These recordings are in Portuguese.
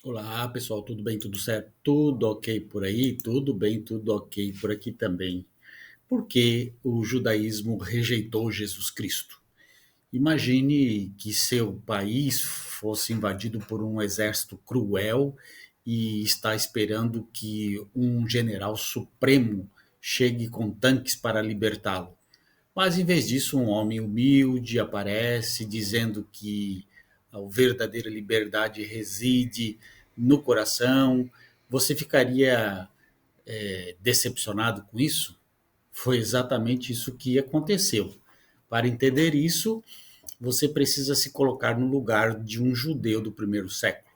Olá, pessoal, tudo bem? Tudo certo? Tudo ok por aí? Tudo bem, tudo ok por aqui também. Por que o judaísmo rejeitou Jesus Cristo? Imagine que seu país fosse invadido por um exército cruel e está esperando que um general supremo chegue com tanques para libertá-lo. Mas em vez disso, um homem humilde aparece dizendo que a verdadeira liberdade reside no coração. Você ficaria decepcionado com isso? Foi exatamente isso que aconteceu. Para entender isso, você precisa se colocar no lugar de um judeu do primeiro século.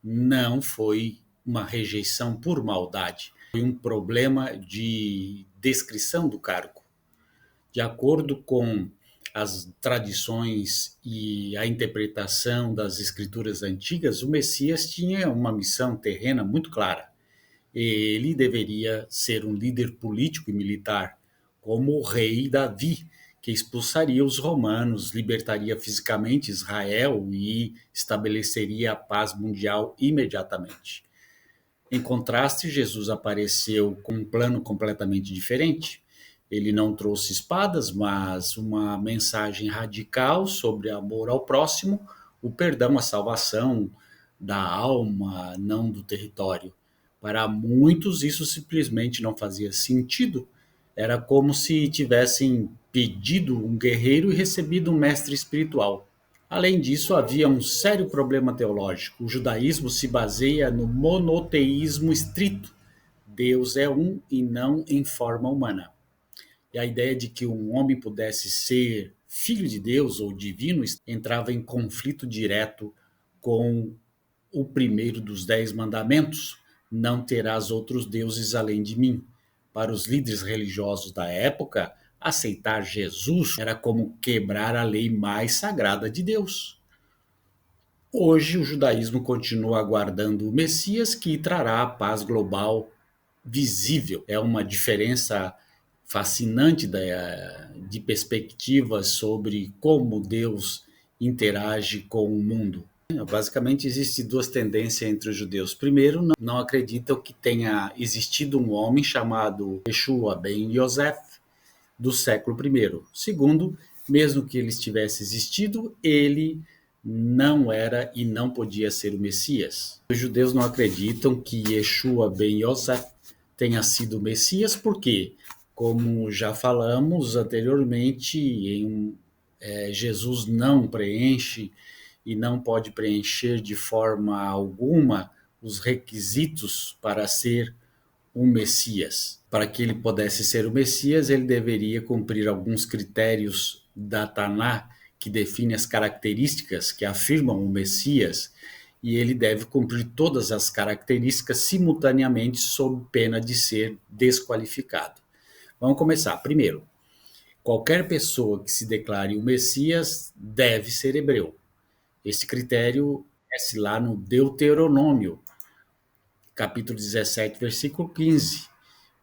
Não foi uma rejeição por maldade, foi um problema de descrição do cargo. De acordo com as tradições e a interpretação das escrituras antigas, o Messias tinha uma missão terrena muito clara. Ele deveria ser um líder político e militar, como o rei Davi, que expulsaria os romanos, libertaria fisicamente Israel e estabeleceria a paz mundial imediatamente. Em contraste, Jesus apareceu com um plano completamente diferente. Ele não trouxe espadas, mas uma mensagem radical sobre amor ao próximo, o perdão, a salvação da alma, não do território. Para muitos, isso simplesmente não fazia sentido. Era como se tivessem pedido um guerreiro e recebido um mestre espiritual. Além disso, havia um sério problema teológico. O judaísmo se baseia no monoteísmo estrito. Deus é um e não em forma humana. E a ideia de que um homem pudesse ser filho de Deus ou divino entrava em conflito direto com o primeiro dos 10 mandamentos: não terás outros deuses além de mim. Para os líderes religiosos da época, aceitar Jesus era como quebrar a lei mais sagrada de Deus. Hoje, o judaísmo continua aguardando o Messias que trará a paz global visível. É uma diferença fascinante de perspectivas sobre como Deus interage com o mundo. Basicamente, existem duas tendências entre os judeus. Primeiro, não acreditam que tenha existido um homem chamado Yeshua ben Yosef do século I. Segundo, mesmo que ele tivesse existido, ele não era e não podia ser o Messias. Os judeus não acreditam que Yeshua ben Yosef tenha sido o Messias, porque, como já falamos anteriormente, Jesus não preenche e não pode preencher de forma alguma os requisitos para ser um Messias. Para que ele pudesse ser o Messias, ele deveria cumprir alguns critérios da Taná, que define as características que afirmam o Messias, e ele deve cumprir todas as características simultaneamente, sob pena de ser desqualificado. Vamos começar. Primeiro, qualquer pessoa que se declare o Messias deve ser hebreu. Esse critério é lá no Deuteronômio, capítulo 17, versículo 15,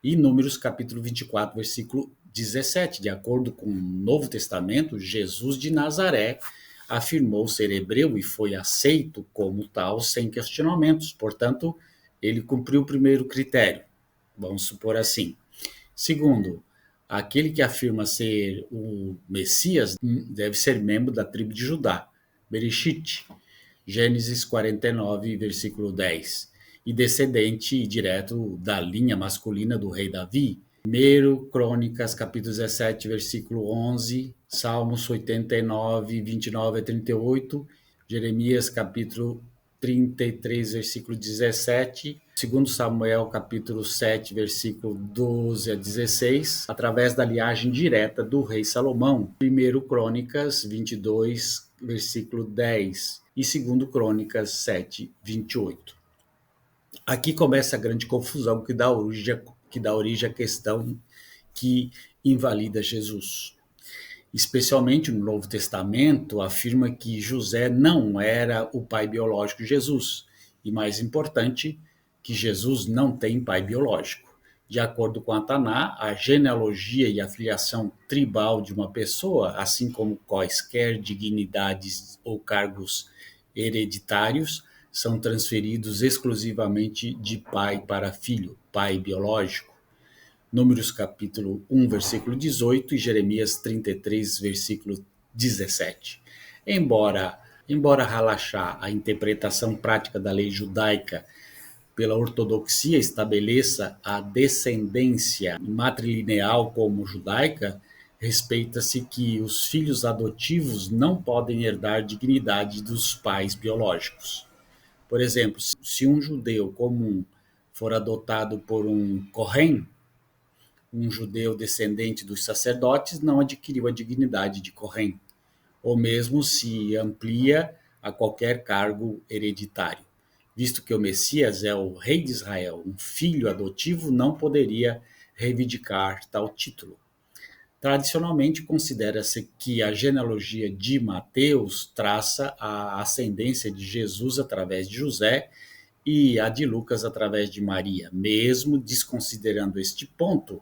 e Números, capítulo 24, versículo 17. De acordo com o Novo Testamento, Jesus de Nazaré afirmou ser hebreu e foi aceito como tal sem questionamentos. Portanto, ele cumpriu o primeiro critério, vamos supor assim. Segundo, aquele que afirma ser o Messias deve ser membro da tribo de Judá, Bereshit, Gênesis 49, versículo 10, e descendente direto da linha masculina do rei Davi. Primeiro Crônicas, capítulo 17, versículo 11, Salmos 89, 29 a 38, Jeremias, capítulo 33, versículo 17, segundo Samuel, capítulo 7, versículo 12 a 16, através da linhagem direta do rei Salomão. Primeiro Crônicas 22, versículo 10, e segundo Crônicas 7, 28. Aqui começa a grande confusão que dá origem à questão que invalida Jesus. Especialmente no Novo Testamento, afirma que José não era o pai biológico de Jesus. E mais importante, que Jesus não tem pai biológico. De acordo com a Taná, a genealogia e a filiação tribal de uma pessoa, assim como quaisquer dignidades ou cargos hereditários, são transferidos exclusivamente de pai para filho, pai biológico. Números capítulo 1, versículo 18 e Jeremias 33, versículo 17. Embora relaxar a interpretação prática da lei judaica pela ortodoxia estabeleça a descendência matrilineal como judaica, respeita-se que os filhos adotivos não podem herdar dignidade dos pais biológicos. Por exemplo, se um judeu comum for adotado por um Kohen, um judeu descendente dos sacerdotes não adquiriu a dignidade de Kohen, ou mesmo se amplia a qualquer cargo hereditário. Visto que o Messias é o rei de Israel, um filho adotivo não poderia reivindicar tal título. Tradicionalmente, considera-se que a genealogia de Mateus traça a ascendência de Jesus através de José e a de Lucas através de Maria. Mesmo desconsiderando este ponto,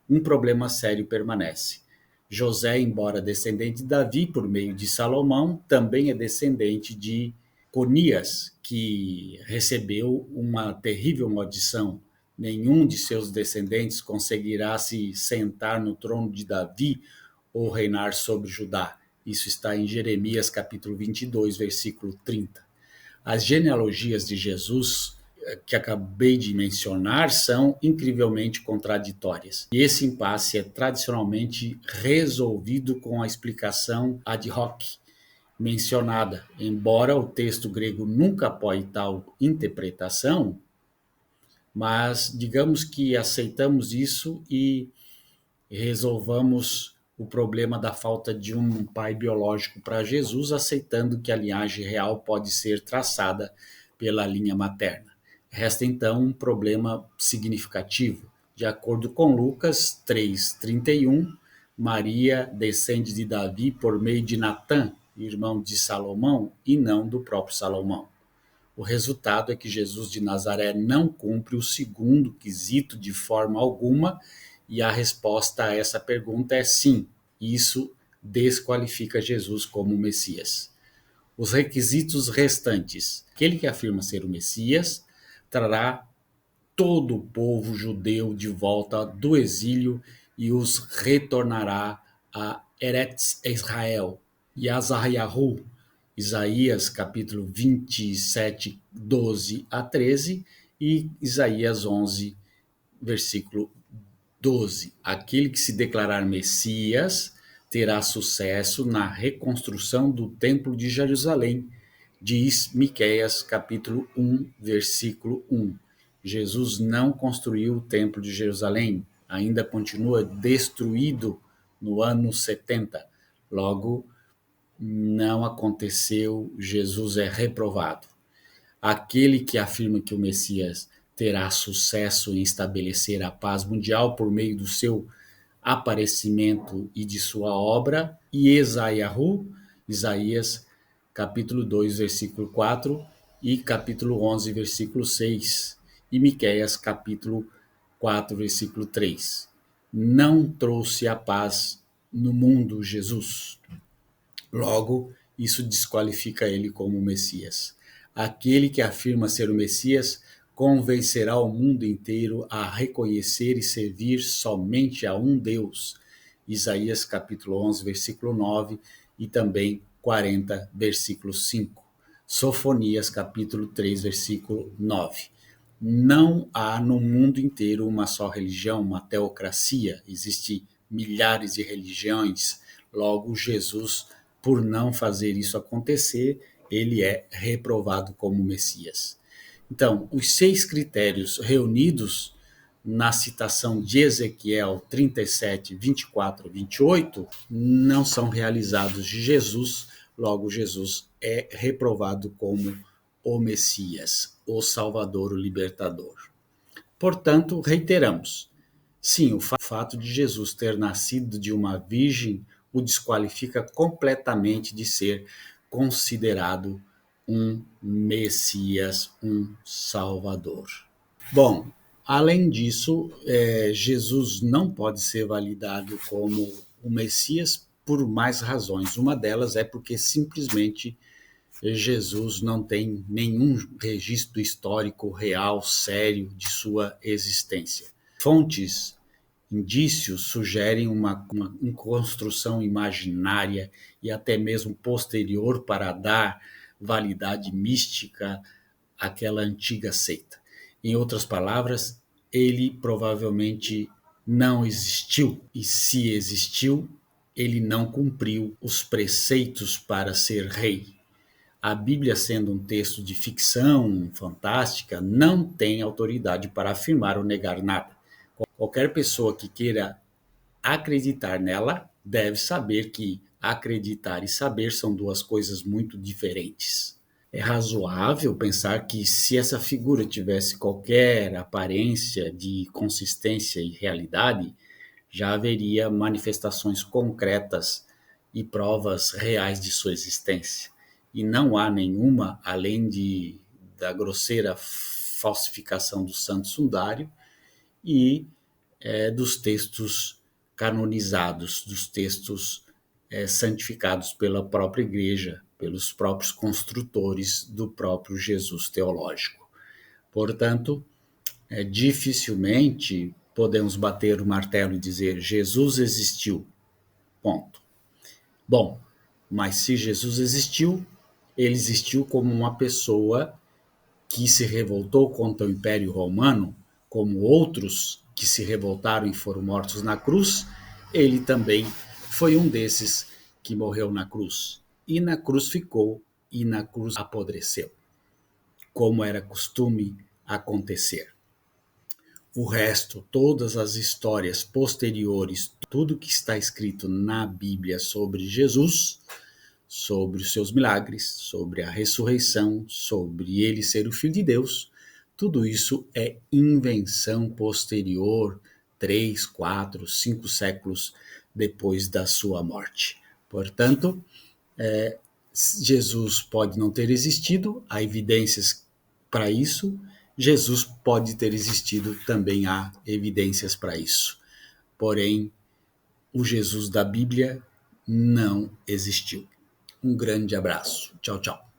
um problema sério permanece. José, embora descendente de Davi por meio de Salomão, também é descendente de Conias, que recebeu uma terrível maldição. Nenhum de seus descendentes conseguirá se sentar no trono de Davi ou reinar sobre Judá. Isso está em Jeremias capítulo 22, versículo 30. As genealogias de Jesus que acabei de mencionar são incrivelmente contraditórias. E esse impasse é tradicionalmente resolvido com a explicação ad hoc mencionada. Embora o texto grego nunca apoie tal interpretação, mas digamos que aceitamos isso e resolvamos o problema da falta de um pai biológico para Jesus, aceitando que a linhagem real pode ser traçada pela linha materna. Resta então um problema significativo. De acordo com Lucas 3:31, Maria descende de Davi por meio de Natã, irmão de Salomão, e não do próprio Salomão. O resultado é que Jesus de Nazaré não cumpre o segundo quesito de forma alguma, e a resposta a essa pergunta é sim. Isso desqualifica Jesus como Messias. Os requisitos restantes. Aquele que afirma ser o Messias trará todo o povo judeu de volta do exílio e os retornará a Eretz Israel. Yazayahu, Isaías capítulo 27, 12 a 13 e Isaías 11, versículo 12. Aquele que se declarar Messias terá sucesso na reconstrução do Templo de Jerusalém, diz Miqueias capítulo 1, versículo 1. Jesus não construiu o Templo de Jerusalém, ainda continua destruído no ano 70. Logo, não aconteceu, Jesus é reprovado. Aquele que afirma que o Messias terá sucesso em estabelecer a paz mundial por meio do seu aparecimento e de sua obra, Isaías capítulo 2, versículo 4 e capítulo 11, versículo 6, e Miqueias capítulo 4, versículo 3. Não trouxe a paz no mundo Jesus. Logo, isso desqualifica ele como Messias. Aquele que afirma ser o Messias convencerá o mundo inteiro a reconhecer e servir somente a um Deus. Isaías capítulo 11, versículo 9 e também 40, versículo 5. Sofonias capítulo 3, versículo 9. Não há no mundo inteiro uma só religião, uma teocracia. Existem milhares de religiões. Logo, Jesus, por não fazer isso acontecer, ele é reprovado como Messias. Então, os 6 critérios reunidos na citação de Ezequiel 37, 24 e 28 não são realizados de Jesus, logo Jesus é reprovado como o Messias, o Salvador, o Libertador. Portanto, reiteramos, sim, o fato de Jesus ter nascido de uma virgem o desqualifica completamente de ser considerado um Messias, um Salvador. Bom, além disso, Jesus não pode ser validado como o Messias por mais razões. Uma delas é porque simplesmente Jesus não tem nenhum registro histórico real, sério, de sua existência. Fontes, indícios sugerem uma construção imaginária e até mesmo posterior para dar validade mística àquela antiga seita. Em outras palavras, ele provavelmente não existiu, e se existiu, ele não cumpriu os preceitos para ser rei. A Bíblia, sendo um texto de ficção fantástica, não tem autoridade para afirmar ou negar nada. Qualquer pessoa que queira acreditar nela deve saber que acreditar e saber são duas coisas muito diferentes. É razoável pensar que, se essa figura tivesse qualquer aparência de consistência e realidade, já haveria manifestações concretas e provas reais de sua existência. E não há nenhuma, além da grosseira falsificação do Santo Sudário e dos textos canonizados, dos textos santificados pela própria Igreja, pelos próprios construtores do próprio Jesus teológico. Portanto, dificilmente podemos bater o martelo e dizer Jesus existiu, ponto. Bom, mas se Jesus existiu, ele existiu como uma pessoa que se revoltou contra o Império Romano, como outros que se revoltaram e foram mortos na cruz, ele também foi um desses que morreu na cruz. E na cruz ficou, e na cruz apodreceu, como era costume acontecer. O resto, todas as histórias posteriores, tudo que está escrito na Bíblia sobre Jesus, sobre os seus milagres, sobre a ressurreição, sobre ele ser o Filho de Deus, tudo isso é invenção posterior, 3, 4, 5 séculos depois da sua morte. Portanto, Jesus pode não ter existido, há evidências para isso. Jesus pode ter existido, também há evidências para isso. Porém, o Jesus da Bíblia não existiu. Um grande abraço. Tchau, tchau.